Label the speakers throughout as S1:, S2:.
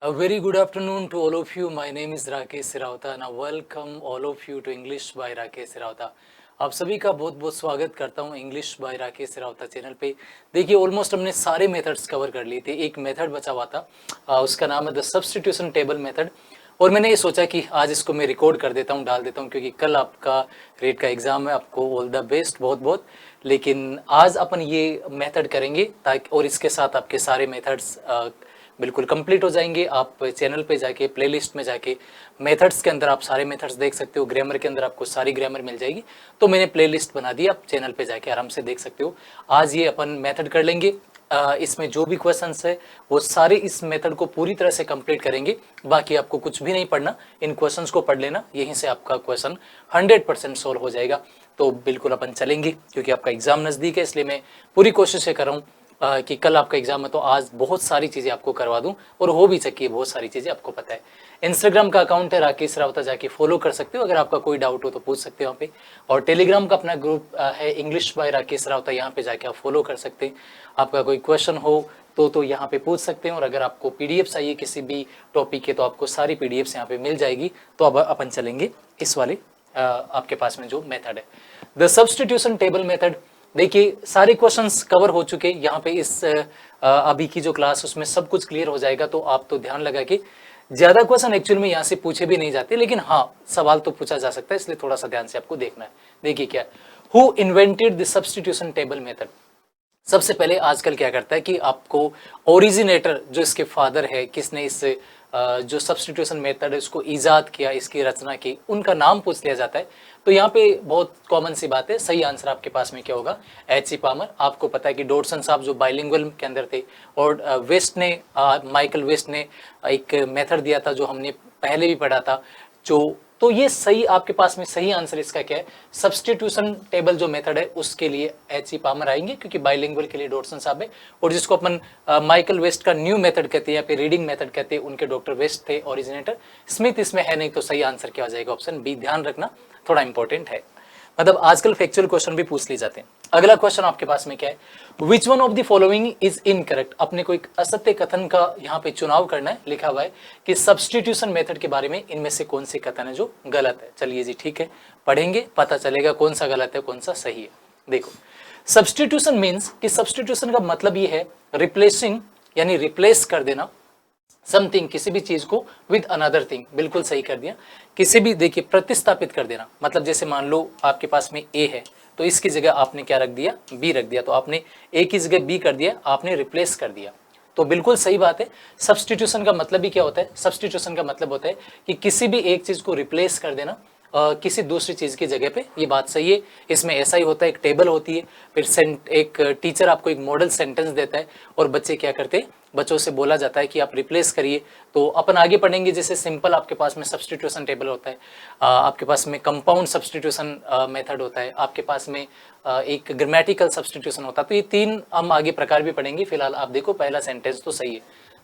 S1: A very good afternoon to all of you. My name is Rakesh Sirauta and I welcome all of you to English by Rakesh Sirauta. आप सभी का बहुत बहुत स्वागत करता हूं इंग्लिश बाय राकेश सिरावता चैनल पे। देखिए ऑलमोस्ट हमने सारे मेथड्स कवर कर लिए थे, एक मेथड बचा हुआ था, उसका नाम है द सब्स्टिट्यूशन टेबल मेथड। और मैंने ये सोचा कि आज इसको मैं रिकॉर्ड कर देता हूँ, डाल देता हूँ, क्योंकि कल आपका रेट का एग्जाम है। आपको ऑल द बेस्ट बहुत बहुत। लेकिन आज अपन ये मेथड करेंगे ताकि और इसके साथ आपके सारे मेथड्स बिल्कुल कंप्लीट हो जाएंगे। आप चैनल पे जाके प्लेलिस्ट में जाके मेथड्स के अंदर आप सारे मेथड्स देख सकते हो, ग्रामर के अंदर आपको सारी ग्रामर मिल जाएगी। तो मैंने प्लेलिस्ट बना दी, आप चैनल पे जाके आराम से देख सकते हो। आज ये अपन मेथड कर लेंगे। इसमें जो भी क्वेश्चंस है वो सारे इस मेथड को पूरी तरह से कंप्लीट करेंगे। बाकी आपको कुछ भी नहीं पढ़ना, इन क्वेश्चंस को पढ़ लेना, यहीं से आपका क्वेश्चन 100% सोल्व हो जाएगा। तो बिल्कुल अपन चलेंगे, क्योंकि आपका एग्जाम नज़दीक है, इसलिए मैं पूरी कोशिश कर रहा हूँ कि कल आपका एग्जाम है तो आज बहुत सारी चीज़ें आपको करवा दूं, और हो भी सकी है, बहुत सारी चीज़ें आपको पता है। इंस्टाग्राम का अकाउंट है राकेश रावता, जाके फॉलो कर सकते हो। अगर आपका कोई डाउट हो तो पूछ सकते हो वहाँ पे। और टेलीग्राम का अपना ग्रुप है इंग्लिश बाय राकेश रावता, यहाँ पे जाके आप फॉलो कर सकते हैं। आपका कोई क्वेश्चन हो तो यहाँ पे पूछ सकते हैं। और अगर आपको पीडीएफ चाहिए किसी भी टॉपिक के, तो आपको सारी पीडीएफ यहाँ पे मिल जाएगी। तो अब अपन चलेंगे इस वाले आपके पास में जो मेथड है, द सब्स्टिट्यूशन टेबल मेथड। देखिए सारे क्वेश्चंस कवर हो चुके यहाँ पे। इस अभी की जो क्लास उसमें सब कुछ क्लियर हो जाएगा। तो आप तो ध्यान लगा कि ज्यादा क्वेश्चन एक्चुअल में यहाँ से पूछे भी नहीं जाते, लेकिन हाँ सवाल तो पूछा जा सकता है, इसलिए थोड़ा सा ध्यान से आपको देखना है। देखिए क्या, who invented the substitution table method. सबसे पहले आजकल क्या करता है कि आपको ओरिजिनेटर, जो इसके फादर है, किसने इस जो सब्स्टिट्यूशन मेथड है उसको ईजाद किया, इसकी रचना की, उनका नाम पूछ लिया जाता है। तो यहाँ पे बहुत कॉमन सी बात है, सही आंसर आपके पास में क्या होगा, एच सी पामर। आपको पता है कि डॉटसन साहब जो बाइलिंगुअल के अंदर थे, और वेस्ट ने माइकल वेस्ट ने एक मेथड दिया था जो हमने पहले भी पढ़ा था। जो तो ये सही आपके पास में सही आंसर इसका क्या है, सब्स्टिट्यूशन टेबल जो मेथड है उसके लिए एच सी पामर आएंगे, क्योंकि बाइलिंगुअल के लिए डॉटसन साहब है। और जिसको अपन माइकल वेस्ट का न्यू मेथड कहते हैं या फिर रीडिंग मेथड कहते हैं, उनके डॉक्टर वेस्ट थे ओरिजिनेटर। स्मिथ इसमें है नहीं, तो सही आंसर क्या हो जाएगा, ऑप्शन बी। ध्यान रखना, थोड़ा इंपॉर्टेंट है, मतलब आजकल फैक्चुअल क्वेश्चन भी पूछ लिए जाते हैं। अगला क्वेश्चन आपके पास में क्या है, विच one of the following is incorrect. अपने को एक असत्य कथन का यहाँ पे चुनाव करना है। लिखा हुआ है कि सब्स्टिट्यूशन मेथड के बारे में इनमें से कौन से कथन है जो गलत है। चलिए जी ठीक है, पढ़ेंगे, पता चलेगा कौन सा गलत है कौन सा सही है। देखो, सब्स्टिट्यूशन मीन्स कि सब्स्टिट्यूशन का मतलब ये है रिप्लेसिंग, यानी रिप्लेस कर देना समथिंग, किसी भी चीज को, विद अनदर थिंग। बिल्कुल सही कर दिया। किसी भी, देखिए, प्रतिस्थापित कर देना, मतलब जैसे मान लो आपके पास में ए है, तो इसकी जगह आपने क्या रख दिया, बी रख दिया। तो आपने ए की जगह बी कर दिया, आपने रिप्लेस कर दिया। तो बिल्कुल सही बात है। सब्स्टिट्यूशन का मतलब भी क्या होता है, सब्स्टिट्यूशन का मतलब होता है कि किसी भी एक चीज को रिप्लेस कर देना किसी दूसरी चीज की जगह पे। ये बात सही है। इसमें ऐसा ही होता है, एक टेबल होती है, फिर एक टीचर आपको एक मॉडल सेंटेंस देता है, और बच्चे क्या करते हैं, बच्चों से बोला जाता है कि आप रिप्लेस करिए। तो अपन आगे पढ़ेंगे, जैसे सिंपल आपके पास में सब्स्टिट्यूशन टेबल होता है, आपके पास में कंपाउंड सब्स्टिट्यूशन मेथड होता है, आपके पास में एक ग्रामेटिकल सब्स्टिट्यूशन होता है। तो ये तीन हम आगे प्रकार भी पढ़ेंगे। फिलहाल आप देखो, पहला सेंटेंस तो सही है।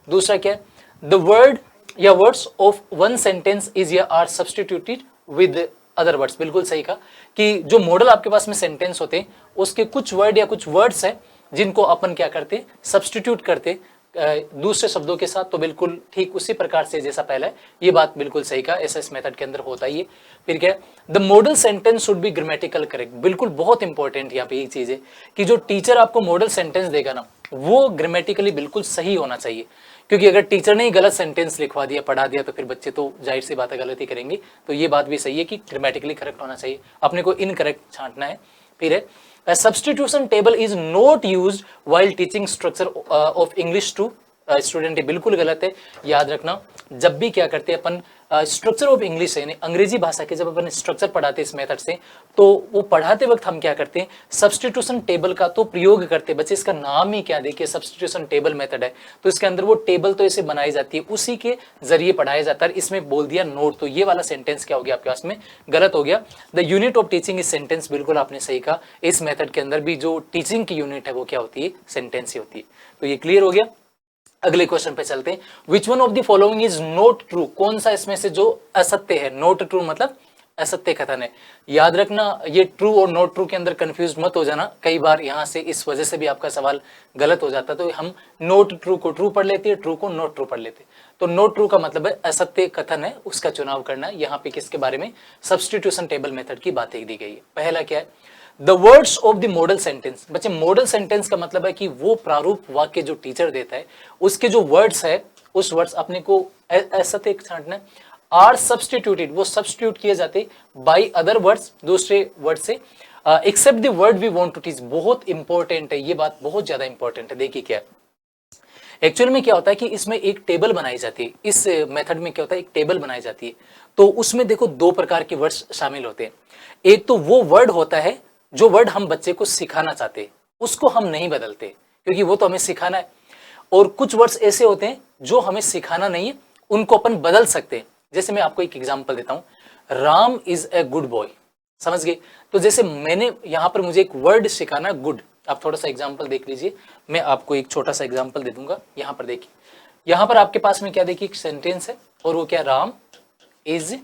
S1: दूसरा क्या है, द वर्ड या words of one sentence is या are substituted with other words. बिल्कुल सही कहा कि जो मॉडल आपके पास में सेंटेंस होते हैं उसके कुछ वर्ड या कुछ वर्ड्स है जिनको अपन क्या करते, सब्स्टिट्यूट करते दूसरे शब्दों के साथ। तो बिल्कुल ठीक उसी प्रकार से जैसा पहला है, ये बात बिल्कुल सही कहा, ऐसा इस मेथड के अंदर होता ही है। फिर क्या है, the model sentence should be grammatical correct. बिल्कुल बहुत इंपॉर्टेंट यहाँ पे ये चीज है कि जो टीचर आपको मॉडल सेंटेंस देगा ना, वो ग्रामेटिकली बिल्कुल सही होना चाहिए। क्योंकि अगर टीचर ने ही गलत सेंटेंस लिखवा दिया, पढ़ा दिया, तो फिर बच्चे तो जाहिर सी बात है गलत ही करेंगे। तो ये बात भी सही है कि ग्रामेटिकली करेक्ट होना चाहिए, अपने को इनकरेक्ट छांटना है। फिर है, a substitution table is not used while teaching structure of English to student. बिल्कुल गलत है। याद रखना, जब भी क्या करते हैं अपन स्ट्रक्चर ऑफ इंग्लिश है, अंग्रेजी भाषा के जब अपन स्ट्रक्चर पढ़ाते हैं इस मेथड से, तो वो पढ़ाते वक्त हम क्या करते हैं, सब्स्टिट्यूशन टेबल का तो प्रयोग करते हैं। बच्चे इसका नाम ही क्या, देखिए सब्स्टिट्यूशन टेबल मेथड है, तो इसके अंदर वो टेबल तो ऐसे बनाई जाती है, उसी के जरिए पढ़ाया जाता है। इसमें बोल दिया नोट, तो ये वाला सेंटेंस क्या हो गया आपके पास में, गलत हो गया। The unit of teaching is sentence. बिल्कुल आपने सही कहा, इस मेथड के अंदर भी जो टीचिंग की यूनिट है वो क्या होती है, सेंटेंस ही होती है। तो ये क्लियर हो गया। अगले क्वेश्चन पे चलते हैं। विच one of the following is not true. कौन सा इसमें से जो असत्य है, नॉट ट्रू मतलब असत्य कथन है। याद रखना, ये ट्रू और नॉट ट्रू के अंदर कंफ्यूज मत हो जाना, कई बार यहाँ से इस वजह से भी आपका सवाल गलत हो जाता है। तो हम नॉट ट्रू को ट्रू पढ़ लेते हैं, ट्रू को नॉट ट्रू पढ़ लेते हैं। तो नॉट ट्रू का मतलब है असत्य कथन है, उसका चुनाव करना है। यहाँ पे किसके बारे में, सब्स्टिट्यूशन टेबल मेथड की बातें दी गई है। पहला क्या है, the words of the model sentence. बच्चे मॉडल सेंटेंस का मतलब है कि वो प्रारूप वाक्य जो टीचर देता है उसके जो वर्ड्स है, उस वर्ड्स अपने को असत्य छांटना, आर सब्स्टिट्यूटेड, वो सब्स्टिट्यूट किए जाते बाई अदर वर्ड्स, दूसरे वर्ड से, except the word we want to teach. बहुत इंपॉर्टेंट है ये बात, बहुत ज्यादा इंपॉर्टेंट है। देखिए क्या एक्चुअल में क्या होता है कि इसमें एक टेबल बनाई जाती है, इस मेथड में क्या होता है, एक टेबल बनाई जाती है। तो उसमें देखो दो प्रकार के वर्ड्स शामिल होते हैं। एक तो वो वर्ड होता है जो वर्ड हम बच्चे को सिखाना चाहते हैं, उसको हम नहीं बदलते क्योंकि वो तो हमें सिखाना है। और कुछ वर्ड्स ऐसे होते हैं जो हमें सिखाना नहीं है, उनको अपन बदल सकते हैं। जैसे मैं आपको एक एग्जांपल देता हूं, Ram is a good boy, समझ गए। तो जैसे मैंने यहां पर मुझे एक वर्ड सिखाना गुड, आप थोड़ा सा एग्जांपल देख लीजिए, मैं आपको एक छोटा सा एग्जांपल दे दूंगा। यहां पर देखिए, यहां पर आपके पास में क्या देखिए, एक सेंटेंस है और वो क्या, Ram is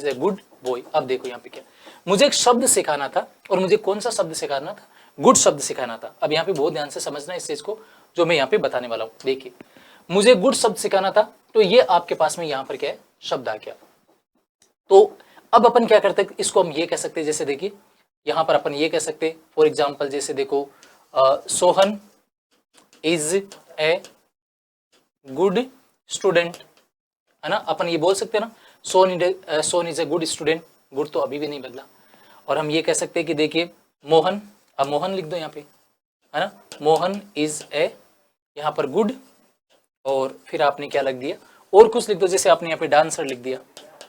S1: a good boy. अब देखो यहाँ पे क्या, मुझे एक शब्द सिखाना था और मुझे कौन सा शब्द सिखाना था, गुड शब्द सिखाना था। अब यहाँ पे बहुत ध्यान से समझना इस चीज को जो मैं यहाँ पे बताने वाला हूँ। देखिए मुझे गुड शब्द सिखाना था, तो ये आपके पास में यहाँ पर क्या है, शब्द आ गया। तो अब अपन क्या करते हैं, इसको हम ये कह सकते हैं, जैसे देखिए यहाँ पर अपन ये कह सकते हैं फॉर एग्जाम्पल, जैसे देखो Sohan is a good student, है ना, अपन ये बोल सकते हैं ना, Sohan is a good student, good तो अभी भी नहीं बदला। और हम ये कह सकते हैं कि देखिए मोहन, अब मोहन लिख दो यहाँ पे, है ना, मोहन इज ए, यहाँ पर गुड, और फिर आपने क्या लिख दिया, और कुछ लिख दो, जैसे आपने यहाँ पे डांसर लिख दिया,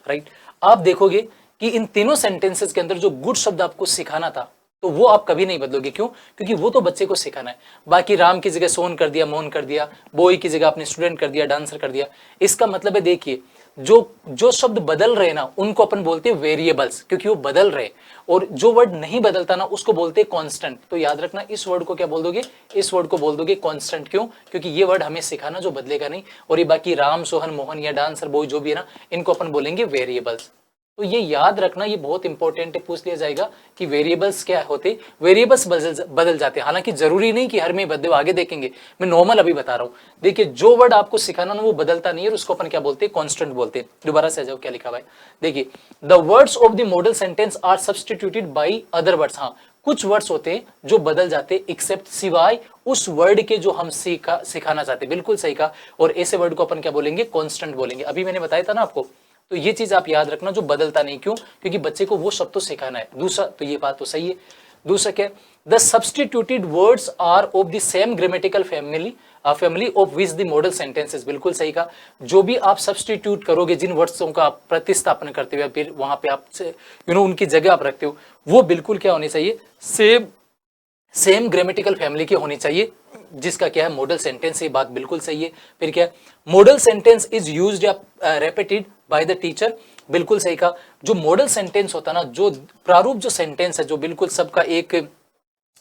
S1: राइट। आप देखोगे कि इन तीनों सेंटेंसेस के अंदर जो गुड शब्द आपको सिखाना था, तो वो आप कभी नहीं बदलोगे। क्यों? क्योंकि वो तो बच्चे को सिखाना है। बाकी राम की जगह सोन कर दिया, मोहन कर दिया, बॉय की जगह आपने स्टूडेंट कर दिया, डांसर कर दिया। इसका मतलब है देखिए, जो शब्द बदल रहे ना, उनको अपन बोलते हैं वेरिएबल्स, क्योंकि वो बदल रहे। और जो वर्ड नहीं बदलता ना, उसको बोलते हैं कांस्टेंट। तो याद रखना, इस वर्ड को क्या बोल दोगे, इस वर्ड को बोल दोगे कांस्टेंट। क्यों? क्योंकि ये वर्ड हमें सिखाना जो बदलेगा नहीं। और ये बाकी राम, सोहन, मोहन या डांसर, बॉय जो भी है ना, इनको अपन बोलेंगे वेरिएबल्स। तो ये याद रखना, ये बहुत इंपॉर्टेंट है, पूछ लिया जाएगा कि वेरिएबल्स क्या होते, वेरिएबल्स बदल जाते हैं। हालांकि जरूरी नहीं कि हर में बदले, आगे देखेंगे, मैं नॉर्मल अभी बता रहा हूं। देखिए जो वर्ड आपको सिखाना ना वो बदलता नहीं है, उसको अपन क्या बोलते हैं, कांस्टेंट बोलते हैं। दोबारा से आ जाओ, क्या लिखा हुआ है देखिए, the words of the model sentence are substituted by other words. हाँ, कुछ वर्ड्स होते हैं जो बदल जाते हैं, एक्सेप्ट, सिवाय उस वर्ड के जो हम सिखाना चाहते हैं। बिल्कुल सही कहा। और ऐसे वर्ड को अपन क्या बोलेंगे, कांस्टेंट बोलेंगे। अभी मैंने बताया था ना आपको, तो ये चीज आप याद रखना, जो बदलता नहीं। क्यों? क्योंकि बच्चे को वो शब्द तो सिखाना है। दूसरा, तो ये बात तो सही है। दूसरा क्या, the substituted words are of the same grammatical family of which the model sentences. बिल्कुल सही कहा। जो भी आप सब्स्टिट्यूट करोगे, जिन वर्ड्सों का आप प्रतिस्थापन करते हो, फिर वहां पे आप उनकी जगह आप रखते हो, वो बिल्कुल क्या होनी चाहिए, सेम ग्रामेटिकल फैमिली की होनी चाहिए, जिसका क्या है, मॉडल सेंटेंस। ये बात बिल्कुल सही है। फिर क्या, मॉडल सेंटेंस इज यूज्ड या रेपिटेड बाय द टीचर। बिल्कुल सही कहा। जो मॉडल सेंटेंस होता है ना, जो प्रारूप जो सेंटेंस है, जो बिल्कुल सबका एक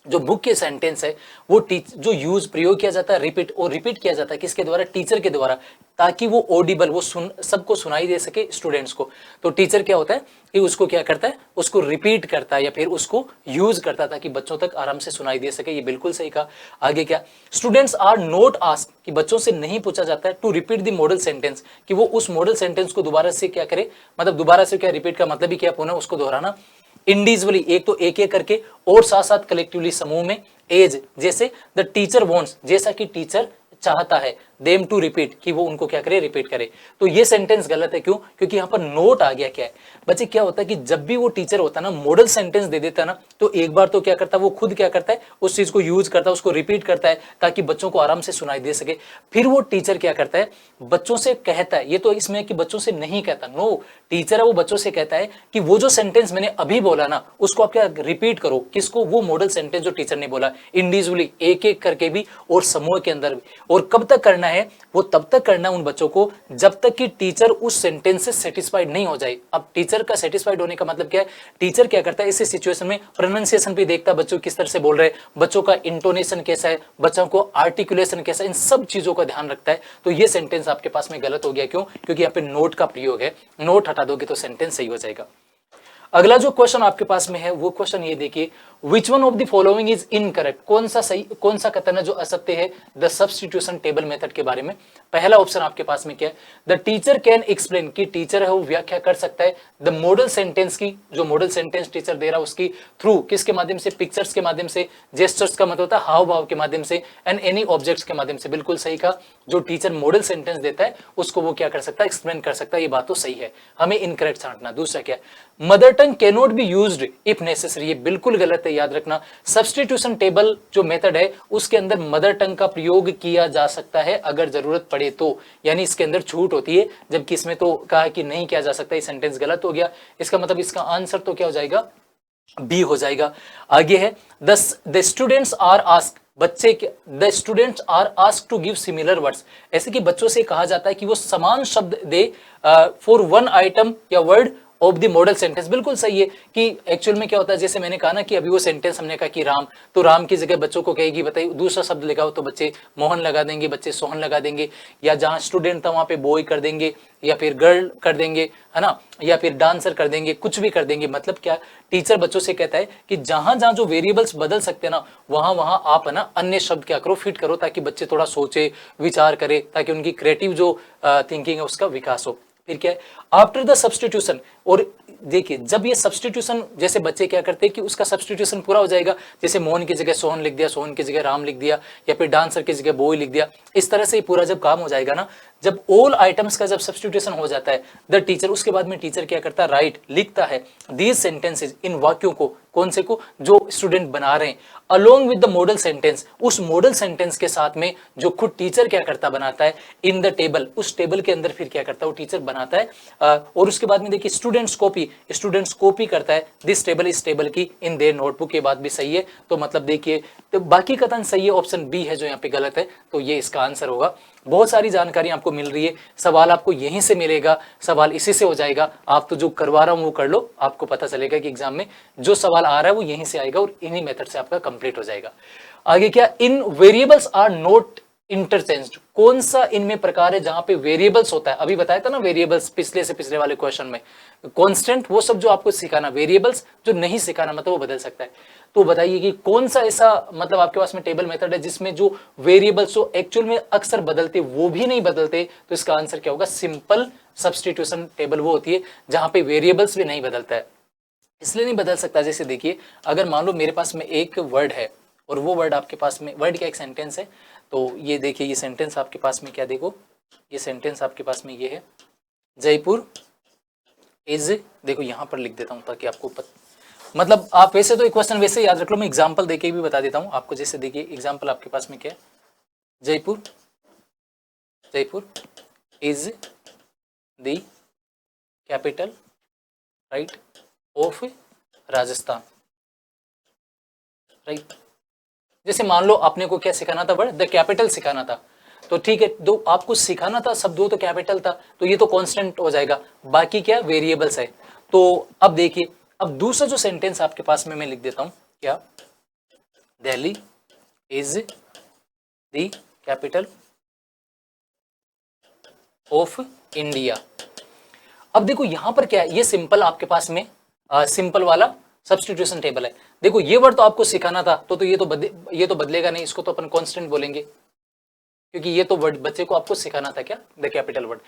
S1: जो मुख्य सेंटेंस है, वो जो यूज प्रयोग किया जाता है, रिपीट किया जाता है, किसके द्वारा, टीचर के द्वारा, ताकि वो ऑडिबल, वो सबको सुनाई दे सके, स्टूडेंट्स को। तो टीचर क्या होता है कि उसको क्या करता है, उसको रिपीट करता है या फिर उसको यूज करता है, ताकि बच्चों तक आराम से सुनाई दे सके। ये बिल्कुल सही कहा। आगे क्या, स्टूडेंट्स आर नॉट आस्क्ड, कि बच्चों से नहीं पूछा जाता है to repeat the model sentence, कि वो उस मॉडल सेंटेंस को दोबारा से क्या करे, मतलब दोबारा से क्या, रिपीट का मतलब ही क्या, पुनः उसको दोहराना। इंडिविजुअली, एक तो एक एक करके, और साथ साथ कलेक्टिवली, समूह में। एज, जैसे द टीचर वांट्स, जैसा कि टीचर चाहता है, देम टू रिपीट, कि वो उनको क्या करे, रिपीट करे। तो ये सेंटेंस गलत है। क्यों? क्योंकि यहाँ पर नोट आ गया। क्या है बच्चे, क्या होता है कि जब भी वो टीचर होता है ना, मॉडल सेंटेंस दे देता है ना, तो एक बार तो क्या करता है, वो खुद क्या करता है, उस चीज को यूज करता है, उसको रिपीट करता है, ताकि बच्चों को आराम से सुनाई दे सके। फिर वो टीचर क्या करता है, बच्चों से कहता है, ये तो इसमें कि बच्चों से नहीं कहता, नो, टीचर है वो बच्चों से कहता है कि वो जो सेंटेंस मैंने अभी बोला ना, उसको आप क्या रिपीट करो। किसको? वो मॉडल सेंटेंस जो टीचर ने बोला, इंडिविजुअली, एक एक करके भी और समूह के अंदर भी। और कब तक करना है, है वो तब तक करना है उन बच्चों को जब तक कि टीचर उस सेंटेंस से सेटिस्फाइड नहीं हो जाए। अब टीचर का सेटिस्फाइड होने का मतलब क्या है, टीचर क्या करता है इस सिचुएशन में प्रोनाउंसिएशन भी देखता है, बच्चों किस तरह से बोल रहे हैं, बच्चों का इंटोनेशन कैसा है, बच्चों को आर्टिकुलेशन कैसा है, इन सब चीजों का ध्यान रखता है। तो ये सेंटेंस आपके पास में गलत हो गया, क्यों? क्योंकि यहाँ पे नोट का प्रयोग है, नोट हटा दोगे तो सेंटेंस सही हो जाएगा। अगला जो क्वेश्चन आपके पास में है वो क्वेश्चन ये देखिए, विच one of the following is incorrect, कौन सा सही, कौन सा कथन है जो असत्य है द सब्स्टिट्यूशन टेबल मेथड के बारे में। पहला ऑप्शन आपके पास में क्या है, द टीचर कैन एक्सप्लेन, कि टीचर है वो व्याख्या कर सकता है द मॉडल सेंटेंस की, जो मॉडल सेंटेंस टीचर दे रहा है उसकी, थ्रू किसके माध्यम से, पिक्चर्स के माध्यम से, जेस्चर्स का मतलब होता है हाव भाव के माध्यम से, एंड एनी ऑब्जेक्ट्स के माध्यम से। बिल्कुल सही कहा, जो टीचर मॉडल सेंटेंस देता है उसको वो क्या कर सकता है, एक्सप्लेन कर सकता है, ये बात तो सही है, हमें इनकरेक्ट छांटना। दूसरा क्या है, mother tongue cannot be used if necessary, ये बिल्कुल गलत है, याद रखना। सब्स्टिट्यूशन टेबल जो मेथड है उसके अंदर मदर टंग का प्रयोग किया जा सकता है अगर जरूरत पड़े तो, यानी इसके अंदर छूट होती है, जबकि इसमें तो कहा कि नहीं किया जा सकता, ये सेंटेंस गलत हो गया। इसका मतलब इसका आंसर तो क्या हो जाएगा, बी हो जाएगा। आगे है द स्टूडेंट्स आर आस्क, बच्चे the students are ask to give similar words, ऐसे कि बच्चों से कहा जाता है कि वो समान शब्द दे फॉर वन आइटम या word of the model sentence. बिल्कुल सही है कि एक्चुअल में क्या होता है, जैसे मैंने कहा ना कि अभी वो सेंटेंस हमने कहा कि राम, तो राम की जगह बच्चों को कहेगी बताइए दूसरा शब्द लगाओ, तो बच्चे मोहन लगा देंगे, बच्चे सोहन लगा देंगे, या जहां स्टूडेंट था वहां पे बॉय कर देंगे, या फिर गर्ल कर देंगे, है ना, या फिर डांसर कर देंगे, कुछ भी कर देंगे। मतलब क्या, टीचर बच्चों से कहता है कि जहां जहां जो वेरिएबल्स बदल सकते हैं ना, वहां वहां आप है ना अन्य शब्द क्या करो, फिट करो, ताकि बच्चे थोड़ा सोचे विचार करे, ताकि उनकी क्रिएटिव जो थिंकिंग है उसका विकास हो। फिर क्या है, आफ्टर द सब्स्टिट्यूशन, और देखिए जब ये सब्स्टिट्यूशन, जैसे बच्चे क्या करते हैं कि उसका सब्स्टिट्यूशन पूरा हो जाएगा, जैसे मोहन की जगह सोहन लिख दिया, सोहन की जगह राम लिख दिया, या फिर डांसर की जगह बॉय लिख दिया, इस तरह से पूरा जब काम हो जाएगा ना, जब ऑल आइटम्स का जब सब्स्टिट्यूशन हो जाता है द टीचर, उसके बाद में टीचर क्या करता है, राइट लिखता है दीज सेंटेंसेज, इन वाक्यों को, कौन से को, जो स्टूडेंट बना रहे हैं, along with the model sentence, उस मॉडल सेंटेंस के साथ में जो खुद टीचर क्या करता बनाता है, इन द टेबल, उस टेबल के अंदर फिर क्या करता है वो टीचर बनाता है। और उसके बाद में देखिए स्टूडेंट्स कॉपी करता है दिस टेबल, इस टेबल की, इन देयर नोटबुक, ये बात भी सही है। तो मतलब देखिए, तो बाकी कथन सही है, ऑप्शन बी है जो यहाँ पे गलत है, तो ये इसका आंसर होगा। बहुत सारी जानकारी आपको मिल रही है, सवाल आपको यहीं से मिलेगा, सवाल इसी से हो जाएगा। आप तो जो करवा रहा हूं वो कर लो, आपको पता चलेगा कि एग्जाम में जो सवाल आ रहा है वो यहीं से आएगा और इन्हीं मेथड से आपका कंप्लीट हो जाएगा। आगे क्या, इन वेरिएबल्स आर नोट इंटरचेंज्ड, कौन सा इनमें प्रकार है जहां पे वेरिएबल्स होता है, अभी बताया था ना वेरिएबल्स पिछले से पिछले वाले क्वेश्चन में, कांस्टेंट वो सब जो आपको सिखाना, वेरिएबल्स जो नहीं सिखाना, मतलब वो बदल सकता है। तो बताइए कि कौन सा ऐसा मतलब आपके पास में टेबल मेथड है जिसमें जो वेरिएबल्स जो एक्चुअल में अक्सर बदलते वो भी नहीं बदलते, तो इसका आंसर क्या होगा, सिंपल सब्स्टिट्यूशन टेबल वो होती है जहां पे वेरिएबल्स भी नहीं बदलता है। इसलिए नहीं बदल सकता, जैसे देखिए अगर मान लो मेरे पास में एक वर्ड है और वो वर्ड आपके पास में, वर्ड क्या एक सेंटेंस है, तो ये देखिए ये सेंटेंस आपके पास में क्या, देखो ये सेंटेंस आपके पास में ये है, जयपुर इज, देखो यहां पर लिख देता हूं ताकि आपको मतलब आप वैसे तो एक क्वेश्चन वैसे याद रख लो, मैं एग्जांपल देके भी बता देता हूं आपको। जैसे देखिए एग्जांपल आपके पास में क्या है, Jaipur is the capital right of Rajasthan, right. जैसे मान लो आपने को क्या सिखाना था, वर्ड द कैपिटल सिखाना था, तो ठीक है, दो आपको सिखाना था शब्द दो तो कैपिटल था, तो ये तो कांस्टेंट हो जाएगा, बाकी क्या वेरिएबल्स है। तो अब देखिए, अब दूसरा जो सेंटेंस आपके पास में मैं लिख देता हूं क्या, Delhi is the capital of India. अब देखो यहां पर क्या है, ये सिंपल आपके पास में सिंपल वाला सब्स्टिट्यूशन टेबल है। देखो ये वर्ड तो आपको सिखाना था, तो ये तो बदलेगा नहीं, इसको तो अपन कांस्टेंट बोलेंगे, क्योंकि ये तो वर्ड बच्चे को आपको सिखाना था क्या, द कैपिटल वर्ड।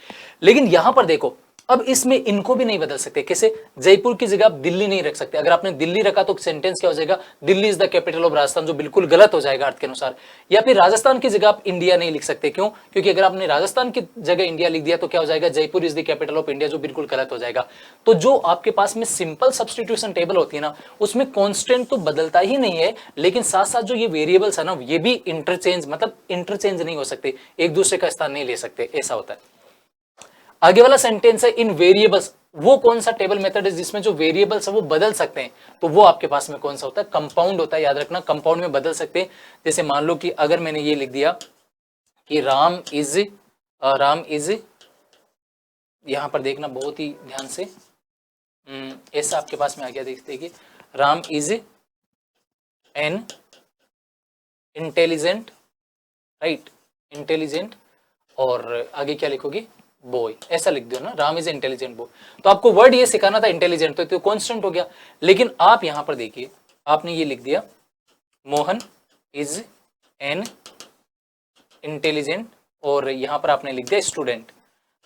S1: लेकिन यहां पर देखो, अब इसमें इनको भी नहीं बदल सकते, कैसे, जयपुर की जगह आप दिल्ली नहीं रख सकते, अगर आपने दिल्ली रखा तो सेंटेंस क्या हो जाएगा, Delhi is the capital of Rajasthan, जो बिल्कुल गलत हो जाएगा अर्थ के अनुसार। या फिर राजस्थान की जगह आप इंडिया नहीं लिख सकते, क्यों, क्योंकि अगर आपने राजस्थान की जगह इंडिया लिख दिया तो क्या हो जाएगा, Jaipur is the capital of India, जो बिल्कुल गलत हो जाएगा। तो जो आपके पास में सिंपल सब्स्टिट्यूशन टेबल होती है ना, उसमें कॉन्स्टेंट तो बदलता ही नहीं है, लेकिन साथ साथ जो ये वेरिएबल्स है ना, ये भी इंटरचेंज, मतलब इंटरचेंज नहीं हो सकते, एक दूसरे का स्थान नहीं ले सकते, ऐसा होता है। आगे वाला सेंटेंस है इन वेरिएबल्स, वो कौन सा टेबल मेथड है जिसमें जो वेरिएबल्स है वो बदल सकते हैं, तो वो आपके पास में कौन सा होता है, कंपाउंड होता है। याद रखना कंपाउंड में बदल सकते हैं। जैसे मान लो कि अगर मैंने ये लिख दिया कि राम इज, यहां पर देखना बहुत ही ध्यान से, ऐसा आपके पास में आ गया, देखिए Ram is an intelligent, right, intelligent, और आगे क्या लिखोगे, बॉय, ऐसा लिख दो ना, राम इज इंटेलिजेंट बॉय। तो आपको वर्ड ये सिखाना था इंटेलिजेंट, तो कांस्टेंट हो गया। लेकिन आप यहां पर देखिए, आपने ये लिख दिया मोहन इज एन इंटेलिजेंट, और यहां पर आपने लिख दिया स्टूडेंट।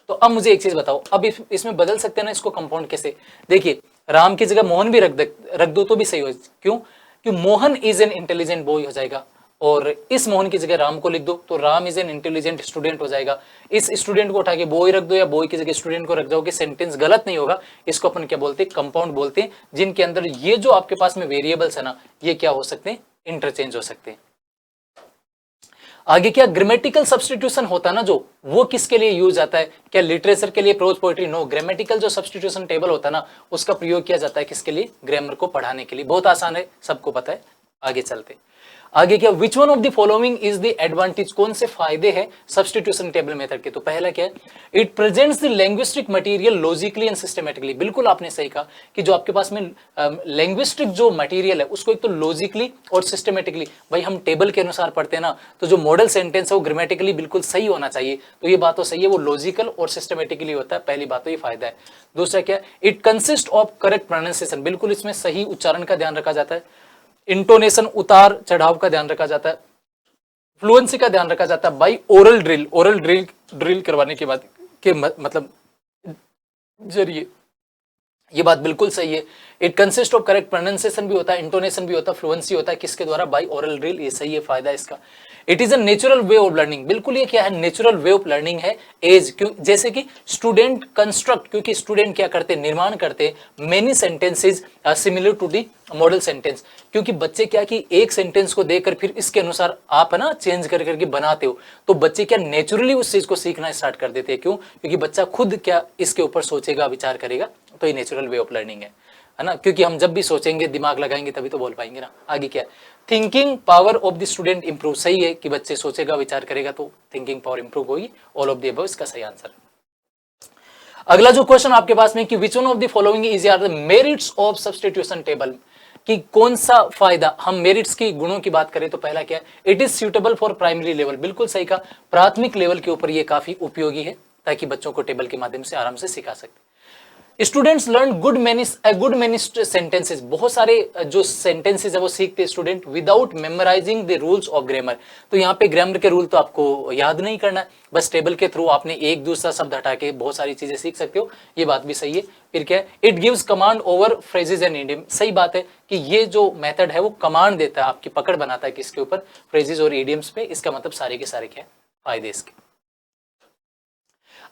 S1: तो अब मुझे एक चीज बताओ, अब इसमें बदल सकते हैं ना इसको कंपाउंड कैसे? देखिए राम की जगह मोहन भी रख दो तो भी सही हो, क्यों? कि Mohan is an intelligent boy हो जाएगा, और इस मोहन की जगह राम को लिख दो तो Ram is an intelligent student हो जाएगा। इस स्टूडेंट को उठा के बॉय रख दो या बॉय की जगह स्टूडेंट को रख जाओगे, सेंटेंस गलत नहीं होगा। इसको अपन क्या बोलते हैं, कंपाउंड बोलते हैं, जिनके अंदर ये जो आपके पास में वेरिएबल्स है ना, ये क्या हो सकते हैं, इंटरचेंज हो सकते हैं। आगे क्या ग्रामेटिकल सब्स्टिट्यूशन होता है ना, जो वो किसके लिए यूज आता है? क्या लिटरेचर के लिए, प्रोज पोएट्री? नो, ग्रामेटिकल जो सब्स्टिट्यूशन टेबल होता है ना, उसका प्रयोग किया जाता है किसके लिए? ग्रामर को पढ़ाने के लिए। बहुत आसान है, सबको पता है। आगे चलते, आगे क्या, विच one of the following is the advantage, कौन से फायदे हैं सब्स्टिट्यूशन टेबल मेथड के? तो पहला क्या है, it presents the linguistic material logically and systematically. बिल्कुल आपने सही कहा कि जो आपके पास में लैंग्विस्टिक जो मटेरियल है उसको एक तो लॉजिकली और सिस्टमेटिकली, भाई हम टेबल के अनुसार पढ़ते हैं ना, तो जो मॉडल सेंटेंस है वो ग्रामेटिकली बिल्कुल सही होना चाहिए। तो ये बात तो सही है, वो लॉजिकल और सिस्टमेटिकली होता है, पहली बात तो ये फायदा है। दूसरा क्या, it consist of correct pronunciation, बिल्कुल इसमें सही उच्चारण का ध्यान रखा जाता है। इंटोनेशन, उतार चढ़ाव का ध्यान रखा जाता है। फ्लुएंसी का ध्यान रखा जाता है बाई ओरल ड्रिल करवाने के बाद के मतलब जरिए, ये बात बिल्कुल सही है। It consist of correct pronunciation भी होता है, इंटोनेशन भी होता है, फ्लुएंसी होता है, किसके द्वारा? बाई ओरल ड्रिल, ये सही है, फायदा है इसका। It is a natural way of learning, बिल्कुल ये क्या है, नेचुरल वे ऑफ लर्निंग है। एज क्यों, जैसे कि स्टूडेंट कंस्ट्रक्ट, क्योंकि स्टूडेंट क्या करते हैं, निर्माण करते हैं many sentences similar to the model sentence, क्योंकि बच्चे क्या कि एक सेंटेंस को देखकर फिर इसके अनुसार आप ना चेंज कर करके बनाते हो, तो बच्चे क्या नेचुरली उस चीज को सीखना स्टार्ट कर देते हैं। क्यों? क्योंकि बच्चा खुद क्या इसके ऊपर सोचेगा, विचार करेगा, तो ये नेचुरल वे ऑफ लर्निंग है ना। क्योंकि हम जब भी सोचेंगे, दिमाग लगाएंगे, तभी तो बोल पाएंगे ना। आगे क्या, thinking power of the student improve, सही है कि बच्चे सोचेगा, विचार करेगा तो थिंकिंग पावर इंप्रूव होगी। ऑल ऑफ द अबव इसका सही आंसर है। अगला जो क्वेश्चन आपके पास में कि which one of the following is are the merits of substitution table, कि कौन सा फायदा, हम मेरिट्स की गुणों की बात करें तो पहला क्या है, it is suitable for primary level, बिल्कुल सही का, प्राथमिक लेवल के ऊपर ये काफी उपयोगी है, ताकि बच्चों को टेबल के माध्यम से आराम से सिखा सकते। Students learn good many sentences, बहुत सारे जो सेंटेंसेस है वो सीखते student without memorising the rules of grammar. तो यहाँ पे ग्रामर के रूल तो आपको याद नहीं करना है, बस टेबल के थ्रू आपने एक दूसरा शब्द हटा के बहुत सारी चीजें सीख सकते हो, ये बात भी सही है। फिर क्या है, it gives command over phrases and idiom, सही बात है कि ये जो मेथड है वो कमांड देता है, आपकी पकड़ बनाता है किसके ऊपर, फ्रेजेस और इडियम्स पे। इसका मतलब सारे के सारे क्या है, फायदे इसके।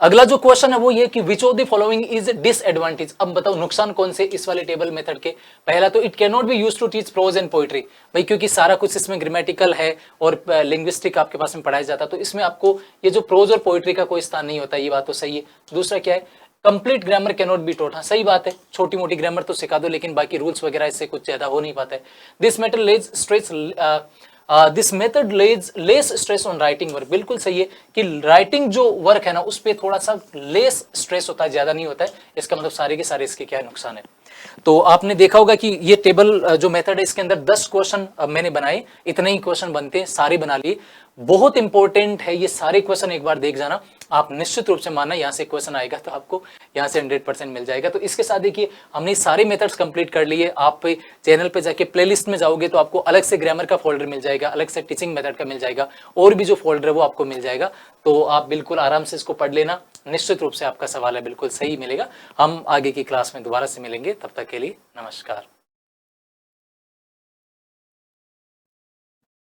S1: अगला जो क्वेश्चन है वो ये कि which of the following is disadvantage, अब बताओ नुकसान कौन से इस वाले टेबल मेथड के? पहला तो it can not be used to teach prose and poetry, भाई क्योंकि सारा कुछ इसमें ग्रामेटिकल है और लिंग्विस्टिक आपके पास में पढ़ाया जाता है, तो इसमें आपको ये जो प्रोज और पोएट्री का कोई स्थान नहीं होता, ये बात तो सही है। दूसरा क्या है, complete grammar can not be taught, हाँ सही बात है, छोटी मोटी ग्रामर तो सिखा दो, लेकिन बाकी रूल्स वगैरह इससे कुछ ज्यादा हो नहीं पाता है। This method lays stress this method lays less stress on writing work, बिल्कुल सही है कि राइटिंग जो वर्क है ना उस पर थोड़ा सा लेस स्ट्रेस होता है, ज्यादा नहीं होता है। इसका मतलब सारे के सारे इसके क्या नुकसान है। तो आपने देखा होगा कि ये टेबल जो मेथड है इसके अंदर 10 क्वेश्चन मैंने बनाए, इतने ही क्वेश्चन बनते हैं, सारे बना लिए। बहुत इंपॉर्टेंट है ये सारे क्वेश्चन, एक बार देख जाना, आप निश्चित रूप से मानना यहाँ से क्वेश्चन आएगा तो आपको यहाँ से 100% मिल जाएगा। तो इसके साथ देखिए हमने सारे मेथड्स कंप्लीट कर लिए। आप चैनल पे जाके प्लेलिस्ट में जाओगे तो आपको अलग से ग्रामर का फोल्डर मिल जाएगा, अलग से टीचिंग मेथड का मिल जाएगा, और भी जो फोल्डर है वो आपको मिल जाएगा। तो आप बिल्कुल आराम से इसको पढ़ लेना, निश्चित रूप से आपका सवाल है बिल्कुल सही मिलेगा। हम आगे की क्लास में दोबारा से मिलेंगे, तब तक के लिए नमस्कार।